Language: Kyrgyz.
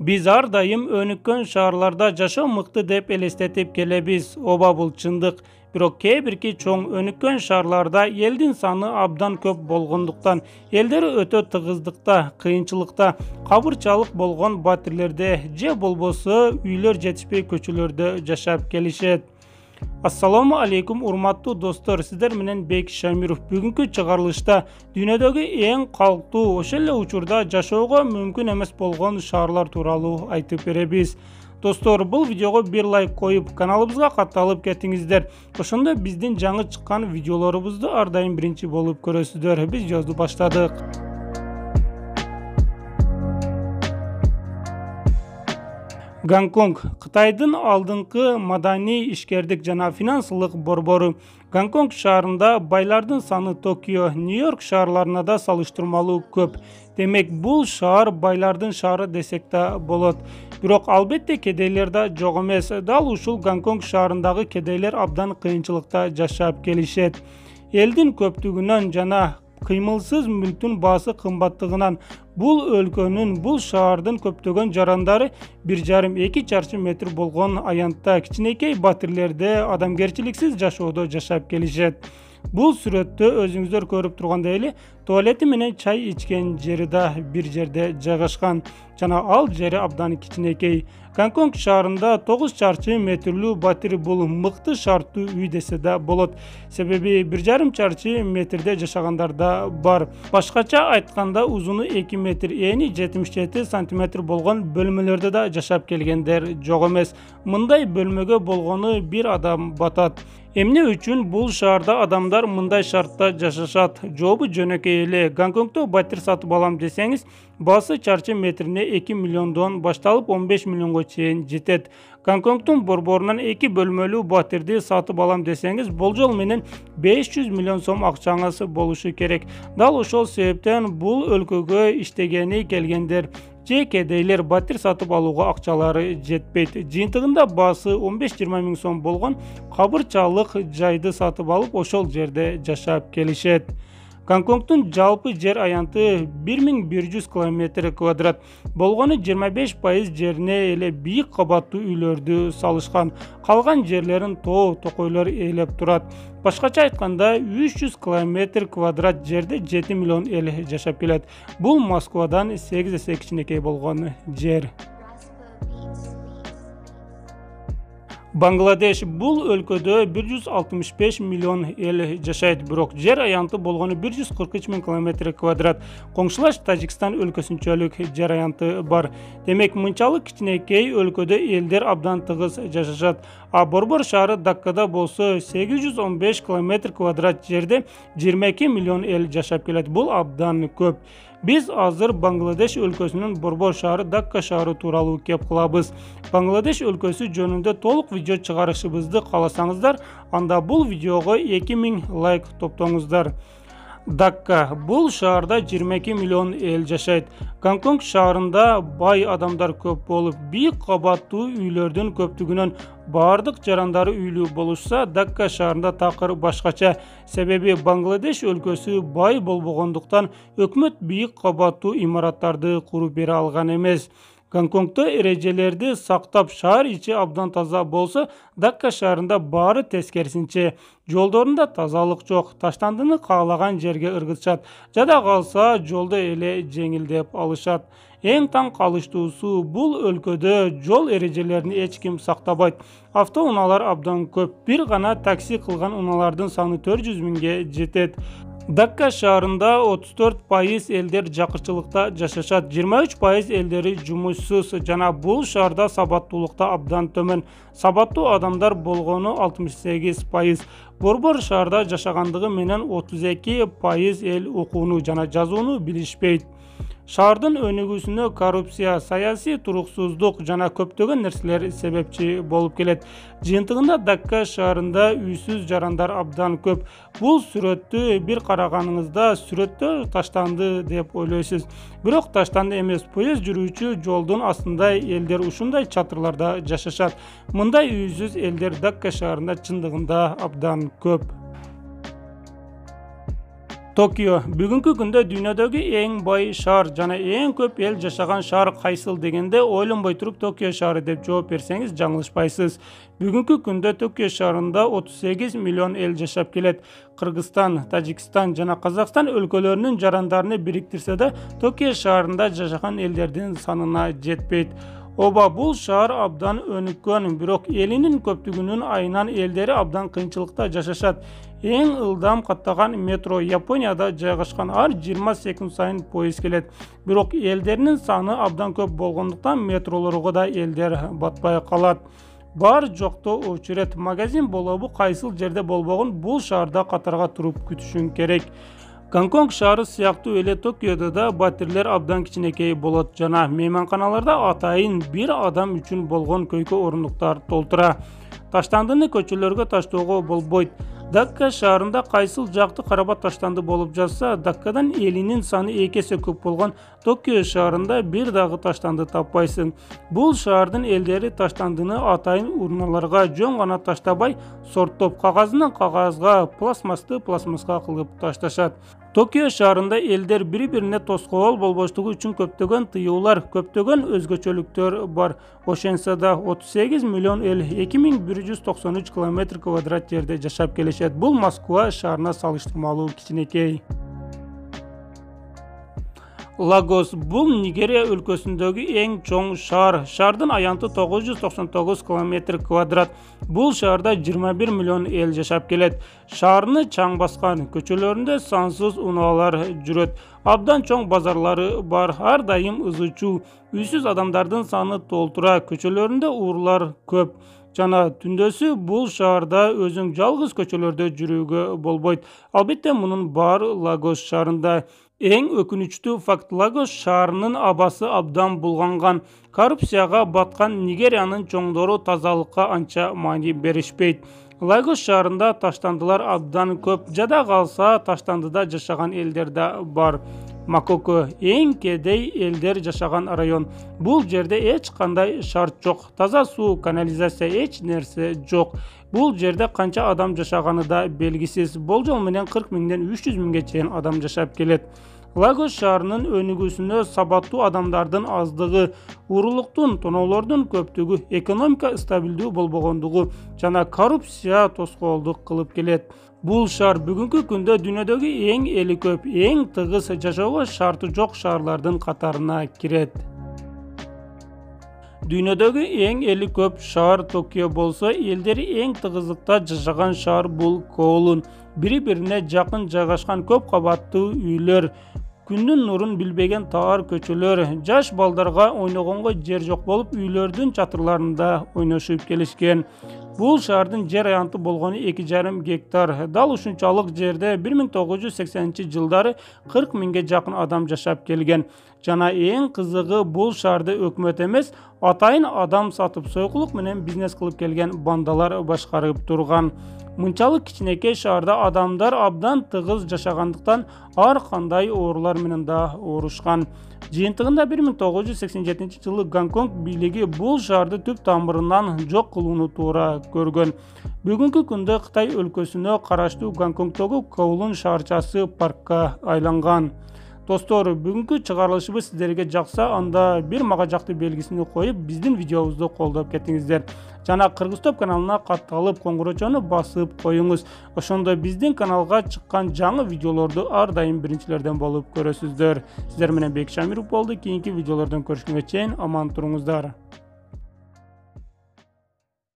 Biz ар дайым өнүккөн шаарларда жашоо мыкты деп элестетип келебиз. Ооба, бул чындык. Бирок кээ бирки чоң өнүккөн шаарларда элдин саны абдан көп болгондуктан элдери өтө тыгыздыкта, кыйынчылыкта, кабырчалык болгон батирлерде же болбосо үйлөр жетишпей көчөлөрдө жашап келишет. Assalamu alaikum урматтуу достор, сиздер менен Бек Шамиров. Бүгүнкү чыгарылышта дүйнөдөгү эң калктуу, ошол эле учурда жашоого мүмкүн эмес болгон шаарлар тууралуу айтып беребиз. Достор, бул видеого бир лайк коюп, каналыбызга катталып кетиңиздер. Ошондо биздин жаңы чыккан видеолорубузду ар дайым биринчи болуп көрөсүздөр. Биз жолду баштадык. Гонконг — Кытайдын алдыңкы маданий, ишкердик жана финансылык борбору. Гонконг шаарында байлардын саны Токио, Нью-Йорк шаарларына да салыштырмалуу көп. Демек, бул шаар байлардын шаары десек да болот. Бирок албетте кедейлер да жок эмес. Дал ушул Гонконг шаарындагы кедейлер абдан кыйынчылыкта жашап келишет. Элдин көптүгүнөн жана кыймылсыз мүлктүн баасы кымбаттыгынан бул өлкөнүн, бул шаардын көптөгөн жарандары 1,5-2 чарчы метр болгон аянтта кичинекей батирлерде адамгерчиликсиз жашоодо жашап келишет. Бул сүрөттө өзүңүздөр көрүп тургандай эле туалети менен чай ичкен жери да бир жерде жайгашкан жана ал жери абдан кичинекей. Гонконг шаарында 9 чарчы метрлүү батир бул мыкты шарттуу үй десе да болот. Себеби 1,5 чарчы метрде жашагандар да бар. Башкача айтканда узуну 2 метр, эни 77 сантиметр болгон бөлмөлөрдө да жашап келгендер жок эмес. Мындай бөлмөгө болгону бир адам батат. Эмне үчүн бул шаарда адамдар мындай шартта жашашат? Жообу жөнөкөй эле. Гонконгдо батир сатып алам десеңиз, баасы чарчы метрине 2 миллиондон башталып 15 миллионго чейин жетет. Гонконгдун борборунан 2 бөлмөлүү батирди сатып алам десеңиз, болжол менен 500 миллион сом акчаңыз болушу керек. Дал ошол себептен бул өлкөгө иштегени келгендер же кедейлер батир сатып алууга акчалары жетпейт. Жыйынтыгында баасы 15-20 миң сом болгон кабырчалык жайды сатып алып, ошол жерде жашап келишет. Гонконгдун жалпы жер аянты 1100 км квадрат болгону 25% жерине эле бийик кабаттуу үйлөрдү салышкан. Калган жерлерин тоо, токойлор ээлеп турат. Башкача айтканда 300 км квадрат жерде 7 миллион эл жашап келет. Бул Москвадан 8 эсе кичинекей болгон жер. Бангладеш — бул өлкөдө 165 миллион эл жашайт, бирок жер аянты болгону 143 миң км квадрат. Коңшулаш Тажикстан өлкөсүнчөлүк жер аянты бар. Демек, мынчалык кичинекей өлкөдө элдер абдан тыгыз жашашат. А борбор шаары Даккада болсо 815 км квадрат жерде 22 миллион эл жашап келет. Бул абдан көп. Биз азыр Бангладеш өлкөсүнүн борбор шаары Дакка шаары тууралуу кеп кылабыз. Бангладеш өлкөсү жөнүндө толук видео чыгарышыбызды кааласаңыздар, анда бул видеого 2000 лайк топтоңуздар. Дакка — бул шаарда 22 миллион эл жашайт. Гонконг шаарында бай адамдар көп болуп, бийик кабаттуу үйлөрдүн көптүгүнөн бардык жарандары үйлүү болушса, Дакка шаарында такыр башкача. Себеби Бангладеш өлкөсү бай болбогондуктан өкмөт бийик кабаттуу имараттарды куруп бере алган эмес. Гонконгдо эрежелерди сактап, шаар ичи абдан таза болсо, Дакка шаарында баары тескерисинче. Жолдорунда тазалык жок, таштандыны каалаган жерге ыргытышат. Жада калса, жолдо эле жеңилдеп алышат. Эң таң калыштуусу, бул өлкөдө жол эрежелерин эч ким сактабайт. Автоунаалар абдан көп. Бир гана такси кылган унаалардын саны 400 миңге жетет. Дакка шаарында 34% элдер жакырчылыкта жашашат, 23% элдери жумушсуз жана бул шаарда сабаттуулукта абдан төмөн. Сабаттуу адамдар болгону 68%. Борбор шаарда жашагандыгы менен 32% эл окууну жана жазууну билишпейт. Шаардын өнүгүүсүнө коррупция, саясий туруксуздук жана көптөгөн нерселер себепчи болуп келет. Жыйынтыгында Дакка шаарында үйсүз жарандар абдан көп. Бул сүрөттү бир караганыңызда сүрөттө таштанды деп ойлойсуз. Бирок таштанды эмес, поезд жүрүүчү жолдун астында элдер ушундай чатырларда жашашат. Мындай үйсүз элдер Дакка шаарында чындыгында абдан көп. Tokyo бүгүнкү күндө дүйнөдөгү эң бай шаар жана эң көп эл жашаган шаар кайсыл дегенде ойлонбой туруп Токио шаары деп жооп берсеңиз жаңылышпайсыз. Бүгүнкү күндө Токио шаарында 38 миллион эл жашап келет. Кыргызстан, Тажикстан жана Казакстан өлкөлөрүнүн жарандарын бириктирсе да Токио шаарында жашаган элдердин санына жетпейт. Оба бул шаар абдан өнүккөн, бирок элинин көптүгүнүн айынан элдери абдан кыйынчылыкта жашашат. Эң ылдам каттаган метро Японияда жайгашкан, ар 20 секунд сайын поезд келет. Бирок элдеринин саны абдан көп болгондуктан метролорго да элдер батпай калат. Бар жокто очерет магазин болобу кайсыл жерде болбогун бул шаарда катарга туруп күтүшүң керек. Гонконг шаары сыяктуу эле Токиодо да батирлер абдан кичинекей болот жана мейманканаларда атайын бир адам үчүн болгон көйкө орундуктар толтура. Таштандыны көчөлөргө таштоого болбойт. Дакка шаарында кайсыл жакты карабат таштанды болуп жатса, Даккадан элинин саны 2 эсе көп болгон Токио шаарында бир дагы таштанды таппайсың. Бул шаардын элдери таштандыны атайын урналарга жөн гана таштабай, сорттоп кагазынан кагазга, пластмасты пластмасска кылып ташташат. Токио шаарында элдер бири-бирине тоскоол болбоштугу үчүн көптөгөн тыюулар, көптөгөн өзгөчөлүктөр бар. Ошентсе да 38 миллион эл 2193 км квадрат жерде жашап келишет. Бул Москва шаарына салыштырмалуу кичинекей. Лагос бул Нигерия өлкөсүндөгү эң чоң шаар. Шаардын аянты 999 км квадрат. Бул шаарда 21 миллион эл жашап келет. Шаарны чаң баскан, көчөлөрүндө сансыз унаалар жүрөт. Абдан чоң базарлары бар, ар дайым ызычуу. Үйсүз адамдардын саны толтура, көчөлөрүндө урлар көп. Жана түндөсү бул шаарда өзүң жалгыз көчөлөрдө жүрүүгө болбойт. Албетте мунун баары Лагос шаарында. Эң өкүнүчтүү факт, Лагос шаарынын абасы абдан булганган. Коррупцияга баткан Нигериянын чоңдору тазалыкка анча маани беришпейт. Лагос шаарында таштандылар абдан көп. Жада калса таштандыда жашаган элдер да бар. Макоко эң кедей элдер жашаган район. Бул жерде эч кандай шарт жок. Таза суу, канализация, эч нерсе жок. Бул жерде канча адам жашаганы да белгисиз. Болжол менен 40 миңден 300 миңге чейин адам жашап келет. Лагос шаарынын өнүгүүсүнө сабаттуу адамдардын аздыгы, уурулуктун, тоноолордун көптүгү, экономика стабилдүү болбогондугу жана коррупция тоскоолдук кылып келет. Бул шаар бүгүнкү күндө дүйнөдөгү эң эли көп, эң тыгыз жашоого шарты жок шаарлардын катарына кирет. Дүйнөдөгү эң эли көп шаар Токио болсо, элдери эң тыгыздыкта жашаган шаар бул Коулун. Бири-бирине жакын жайгашкан көп кабаттуу үйлөр, күндүн нурун билбеген таар көчөлөр, жаш балдарга ойногонго жер жок болуп, үйлөрдүн чатырларында ойношуп келишкен. Бул шаардын жер аянты болгону 2,5 гектар. Дал ушунчалык жерде 1980-жылдары 40 миңге жакын адам жашап келген. Жана эң кызыгы, бул шаарды өкмөт эмес, атайын адам сатып сойкулук менен бизнес кылып келген бандалар башкарып турган. Мынчалык кичинекей шаарда адамдар абдан тыгыз жашагандыктан ар кандай оорулар менен да оорушкан. Жыйынтыгында 1987-жылы Гонконг бийлиги бул шаарды түп тамырынан жок кылууну туура көргөн. Бүгүнкү күндө Кытай өлкөсүнө караштуу Гонконгдогу Коулун шаарчасы паркка айланган. Достор, бүгүнкү чыгарылышыбыз сиздерге жакса, анда бир мага жакты белгисин коюп, биздин видеобузду колдоп кетиңиздер. Жана Кыргызтоп каналына катталып, коңгурочону басып коюңуз. Ошондо биздин каналга чыккан жаңы видеолорду ар дайым биринчилерден болуп көрөсүздөр. Сиздер менен Бек Шамиров болду. Кийинки видеолордон көрүшкөнгө чейин аман туруңуздар.